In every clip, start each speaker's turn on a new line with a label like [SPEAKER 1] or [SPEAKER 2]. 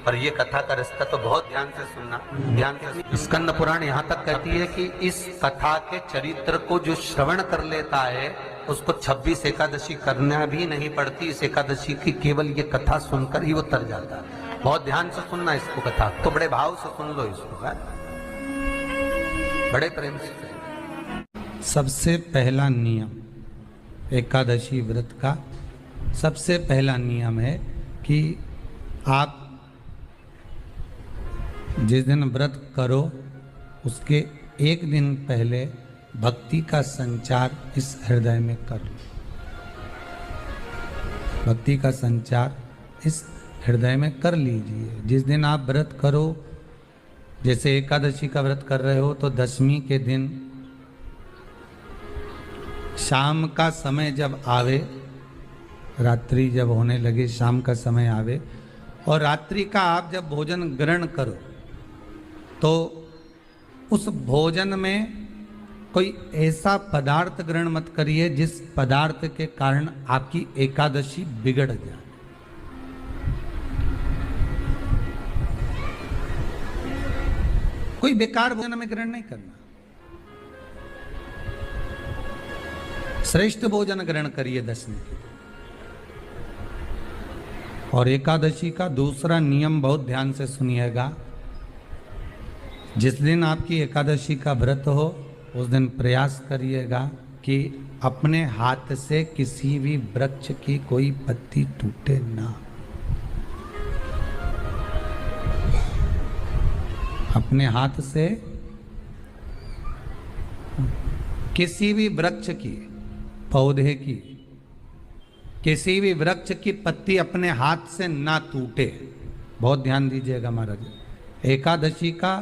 [SPEAKER 1] पर ये कथा का रिश्ता तो बहुत ध्यान से सुनना, ध्यान से। स्कंद पुराण यहाँ तक कहती है कि इस कथा के चरित्र को जो श्रवण कर लेता है उसको 26 एकादशी करना भी नहीं पड़ती। इस एकादशी की केवल ये कथा सुनकर ही वो तर जाता है। बहुत ध्यान से सुनना इसको, कथा तो बड़े भाव से सुन लो इसको, है? बड़े प्रेम से।
[SPEAKER 2] सबसे पहला नियम एकादशी व्रत का, सबसे पहला नियम है कि आप जिस दिन व्रत करो उसके एक दिन पहले भक्ति का संचार इस हृदय में कर लो। भक्ति का संचार इस हृदय में कर लीजिए। जिस दिन आप व्रत करो, जैसे एकादशी का व्रत कर रहे हो तो दशमी के दिन शाम का समय जब आवे, रात्रि जब होने लगे, शाम का समय आवे और रात्रि का आप जब भोजन ग्रहण करो तो उस भोजन में कोई ऐसा पदार्थ ग्रहण मत करिए जिस पदार्थ के कारण आपकी एकादशी बिगड़ जाए। कोई बेकार भोजन में ग्रहण नहीं करना, श्रेष्ठ भोजन ग्रहण करिए दशमी के। और एकादशी का दूसरा नियम बहुत ध्यान से सुनिएगा। जिस दिन आपकी एकादशी का व्रत हो उस दिन प्रयास करिएगा कि अपने हाथ से किसी भी वृक्ष की कोई पत्ती टूटे ना। अपने हाथ से किसी भी वृक्ष की, पौधे की, किसी भी वृक्ष की पत्ती अपने हाथ से ना टूटे। बहुत ध्यान दीजिएगा महाराज। एकादशी का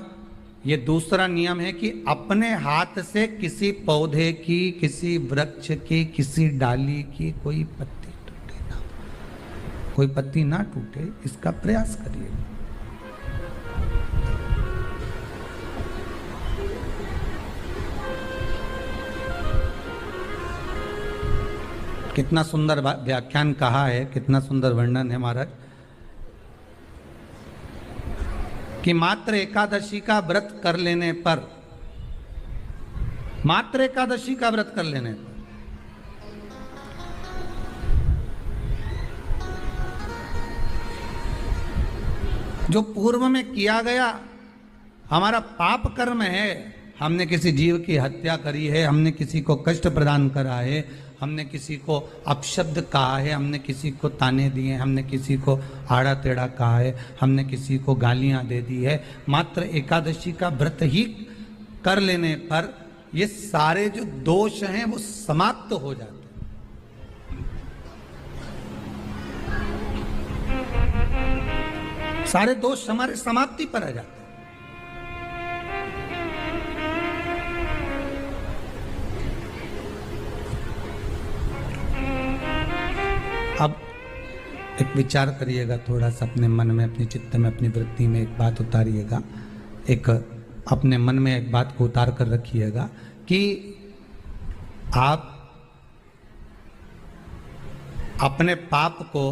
[SPEAKER 2] ये दूसरा नियम है कि अपने हाथ से किसी पौधे की, किसी वृक्ष की, किसी डाली की कोई पत्ती टूटे ना, कोई पत्ती ना टूटे, इसका प्रयास करिए। कितना सुंदर व्याख्यान कहा है, कितना सुंदर वर्णन है महाराज कि मात्र एकादशी का व्रत कर लेने पर, मात्र एकादशी का व्रत कर लेने पर जो पूर्व में किया गया हमारा पाप कर्म है, हमने किसी जीव की हत्या करी है, हमने किसी को कष्ट प्रदान करा है, हमने किसी को अपशब्द कहा है, हमने किसी को ताने दिए, हमने किसी को आड़ा टेढ़ा कहा है, हमने किसी को गालियां दे दी है, मात्र एकादशी का व्रत ही कर लेने पर ये सारे जो दोष हैं वो समाप्त हो जाते हैं। सारे दोष हमारे समाप्ति पर आ जाते हैं। अब एक विचार करिएगा थोड़ा सा अपने मन में, अपने चित्त में, अपनी वृत्ति में एक बात उतारिएगा। एक अपने मन में एक बात को उतार कर रखिएगा कि आप अपने पाप को,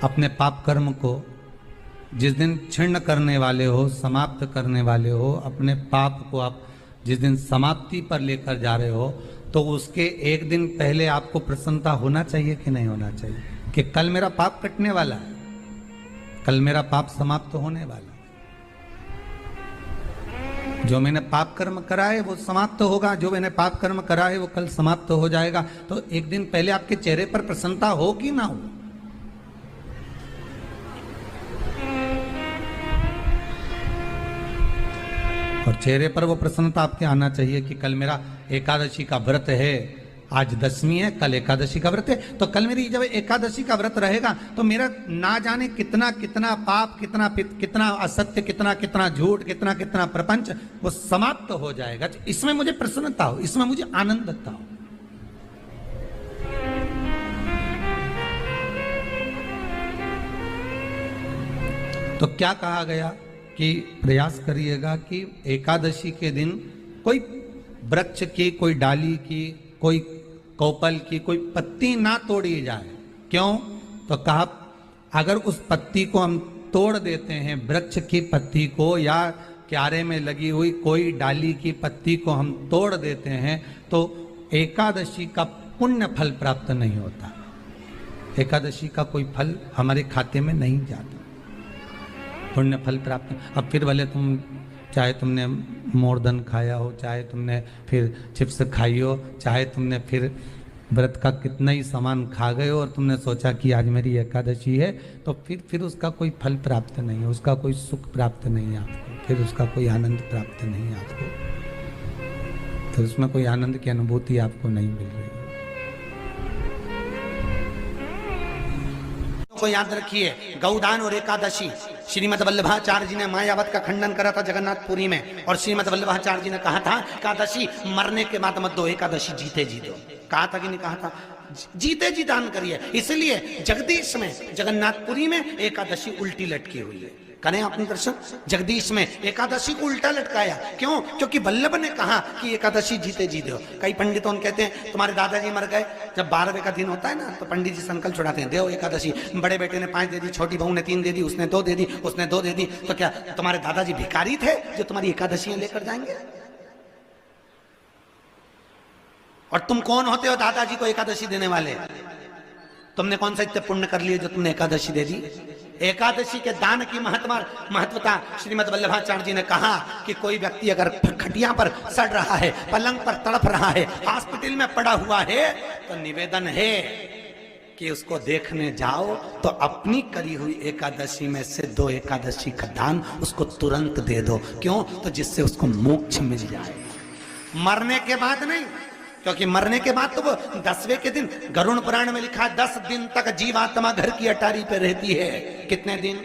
[SPEAKER 2] अपने पाप कर्म को जिस दिन क्षीण करने वाले हो, समाप्त करने वाले हो, अपने पाप को आप जिस दिन समाप्ति पर लेकर जा रहे हो तो उसके एक दिन पहले आपको प्रसन्नता होना चाहिए कि नहीं होना चाहिए कि कल मेरा पाप कटने वाला है, कल मेरा पाप समाप्त होने वाला है। जो मैंने पाप कर्म करा है वो समाप्त होगा, जो मैंने पाप कर्म करा है वो कल समाप्त हो जाएगा। तो एक दिन पहले आपके चेहरे पर प्रसन्नता हो कि ना हो? और चेहरे पर वो प्रसन्नता आपके आना चाहिए कि कल मेरा एकादशी का व्रत है, आज दशमी है, कल एकादशी का व्रत है, तो कल मेरी जब एकादशी का व्रत रहेगा तो मेरा ना जाने कितना कितना पाप, कितना असत्य, कितना झूठ, कितना प्रपंच वो समाप्त हो जाएगा। इसमें मुझे प्रसन्नता हो, इसमें मुझे आनंदता हो। तो क्या कहा गया कि प्रयास करिएगा कि एकादशी के दिन कोई वृक्ष की, कोई डाली की, कोई कोपल की कोई पत्ती ना तोड़ी जाए। क्यों? तो कहा अगर उस पत्ती को हम तोड़ देते हैं, वृक्ष की पत्ती को या क्यारे में लगी हुई कोई डाली की पत्ती को हम तोड़ देते हैं, तो एकादशी का पुण्य फल प्राप्त नहीं होता। एकादशी का कोई फल हमारे खाते में नहीं जाता, पुण्य फल प्राप्त। अब फिर भले तुम चाहे तुमने मोरधन खाया हो, चाहे तुमने फिर चिप्स खाई हो, चाहे तुमने फिर व्रत का कितना ही सामान खा गए हो और तुमने सोचा कि आज मेरी एकादशी है, तो फिर उसका कोई फल प्राप्त नहीं है, उसका कोई सुख प्राप्त नहीं है आपको, फिर उसका कोई आनंद प्राप्त नहीं है आपको, फिर उसमें कोई आनंद की अनुभूति आपको नहीं मिल रही।
[SPEAKER 3] को याद रखिए, गौदान और एकादशी, श्रीमद वल्लभाचार्य जी ने मायावत का खंडन करा था जगन्नाथपुरी में, और श्रीमद वल्लभाचार्य जी ने कहा था एकादशी मरने के बाद मत दो, एकादशी जीते जी दो। कहा था कि नहीं कहा था? जीते जी दान करिए। इसलिए जगदीश में, जगन्नाथपुरी में एकादशी उल्टी लटकी हुई है। करें अपने दर्शन, जगदीश में एकादशी को उल्टा लटकाया। क्यों? क्योंकि वल्लभ ने कहा कि एकादशी जीते जी दो। कई पंडितों कहते हैं तुम्हारे दादाजी मर गए, जब 12वें का दिन होता है ना, तो पंडित जी संकल्प छुड़ाते हैं, देव एकादशी। बड़े बेटे ने 5 दे दी, छोटी बहू ने 3 दे दी, उसने 2 दे दी, उसने 2 दे दी, तो क्या तुम्हारे दादाजी भिखारी थे जो तुम्हारी एकादशियां लेकर जाएंगे? और तुम कौन होते हो दादाजी को एकादशी देने वाले? तुमने कौन सा इतने पुण्य कर लिए जो तुमने एकादशी दे दी? एकादशी के दान की महत्वता श्रीमद वल्लभाचार्य जी ने कहा कि कोई व्यक्ति अगर खटिया पर सड़ रहा है, पलंग पर तड़प रहा है, हॉस्पिटल में पड़ा हुआ है, तो निवेदन है कि उसको देखने जाओ तो अपनी करी हुई एकादशी में से 2 एकादशी का दान उसको तुरंत दे दो। क्यों? तो जिससे उसको मोक्ष मिल जाए, मरने के बाद नहीं। क्योंकि मरने के बाद तो वो 10वें के दिन, गरुड़ पुराण में लिखा है 10 दिन तक जीवात्मा घर की अटारी पे रहती है। कितने दिन?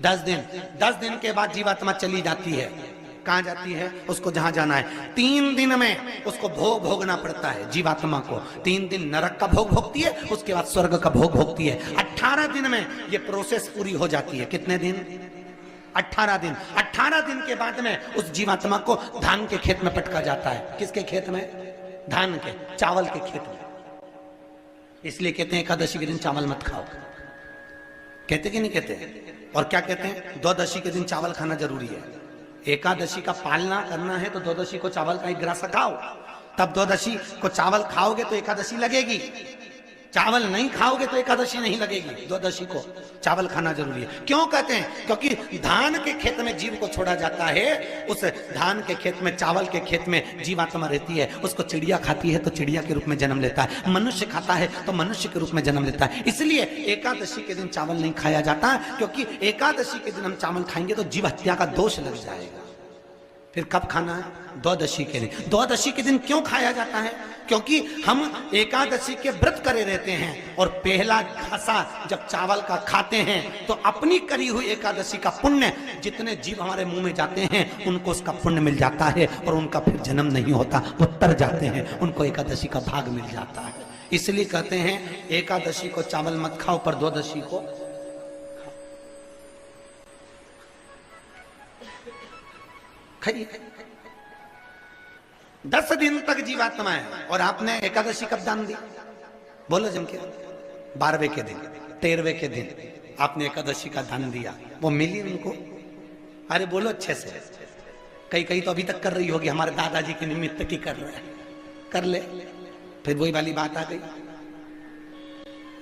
[SPEAKER 3] 10 दिन। 10 दिन के बाद जीवात्मा चली जाती है। कहां जाती है? उसको जहां जाना है। 3 दिन में उसको भोग भोगना पड़ता है जीवात्मा को। 3 दिन नरक का भोग भोगती है, उसके बाद स्वर्ग का भोग भोगती है। 18 दिन में ये प्रोसेस पूरी हो जाती है। कितने दिन? 18 दिन। 18 दिन के बाद में उस जीवात्मा को धान के खेत में पटका जाता है। किसके खेत में? धान के, चावल के खेत में। इसलिए कहते हैं एकादशी के दिन चावल मत खाओ। कहते कि नहीं कहते? और क्या कहते हैं? द्वादशी के दिन चावल खाना जरूरी है। एकादशी का पालना करना है तो द्वादशी को चावल का 1 ग्रास खाओ, तब द्वादशी को चावल खाओगे तो एकादशी लगेगी। चावल नहीं खाओगे तो एकादशी नहीं लगेगी। द्वादशी को चावल खाना जरूरी है। क्यों कहते हैं? क्योंकि धान के खेत में जीव को छोड़ा जाता है, उस धान के खेत में, चावल के खेत में जीवात्मा रहती है। उसको चिड़िया खाती है तो चिड़िया के रूप में जन्म लेता है, मनुष्य खाता है तो मनुष्य के रूप में जन्म लेता है। इसलिए एकादशी के दिन चावल नहीं खाया जाता, क्योंकि एकादशी के दिन हम चावल खाएंगे तो जीव हत्या का दोष लग जाएगा। फिर कब खाना है? द्वादशी के दिन। द्वादशी के दिन क्यों खाया जाता है? क्योंकि हम एकादशी के व्रत करे रहते हैं, और पहला घासा जब चावल का खाते हैं तो अपनी करी हुई एकादशी का पुण्य, जितने जीव हमारे मुंह में जाते हैं उनको उसका पुण्य मिल जाता है, और उनका फिर जन्म नहीं होता, वो तर जाते हैं, उनको एकादशी का भाग मिल जाता है। इसलिए कहते हैं एकादशी को चावल मत खाओ, पर द्वादशी को खाइए। 10 दिन तक जीवात्मा है, और आपने एकादशी कब दान दी? बोलो जम के। 12वें के दिन, 13वें के दिन आपने एकादशी का दान दिया, वो मिली उनको? अरे बोलो अच्छे से। कई तो अभी तक कर रही होगी, हमारे दादाजी के निमित्त की कर रहे हैं, कर ले। फिर वही वाली बात आ गई,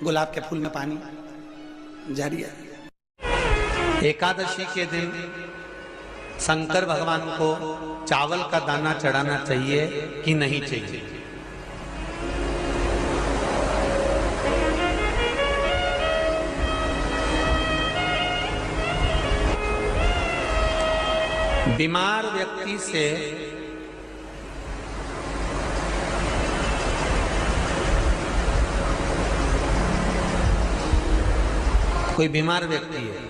[SPEAKER 3] गुलाब के फूल में पानी जारी है।
[SPEAKER 1] एकादशी के दिन शंकर भगवान को चावल का दाना चढ़ाना चाहिए कि नहीं चाहिए? बीमार व्यक्ति से कोई बीमार व्यक्ति है,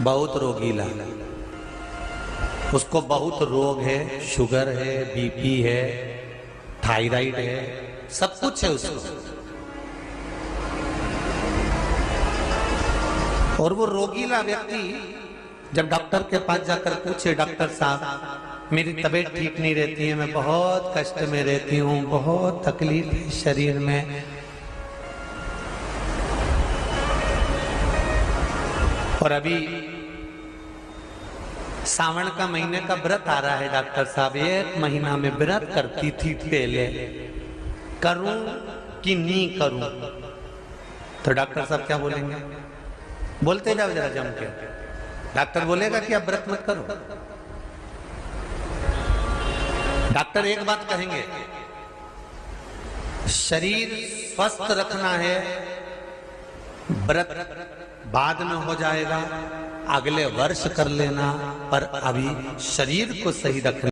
[SPEAKER 1] बहुत रोगीला, उसको बहुत रोग है, शुगर है, बीपी है, थायराइड है, सब कुछ है उसको, और वो रोगीला व्यक्ति जब डॉक्टर के पास जाकर पूछे, डॉक्टर साहब मेरी तबीयत ठीक नहीं रहती है, मैं बहुत कष्ट में रहती हूँ, बहुत तकलीफ है शरीर में, और अभी सावन का महीने का व्रत आ रहा है डॉक्टर साहब, 1 महीना में व्रत करती थी पहले, करूं कि नहीं करूं? तो डॉक्टर साहब क्या बोलेंगे? बोलते जाओ जरा जम के। डॉक्टर बोलेगा कि आप व्रत मत करो। डॉक्टर एक बात कहेंगे, शरीर स्वस्थ रखना है, व्रत बाद में हो जाएगा, अगले वर्ष कर लेना, पर अभी शरीर को सही रखना।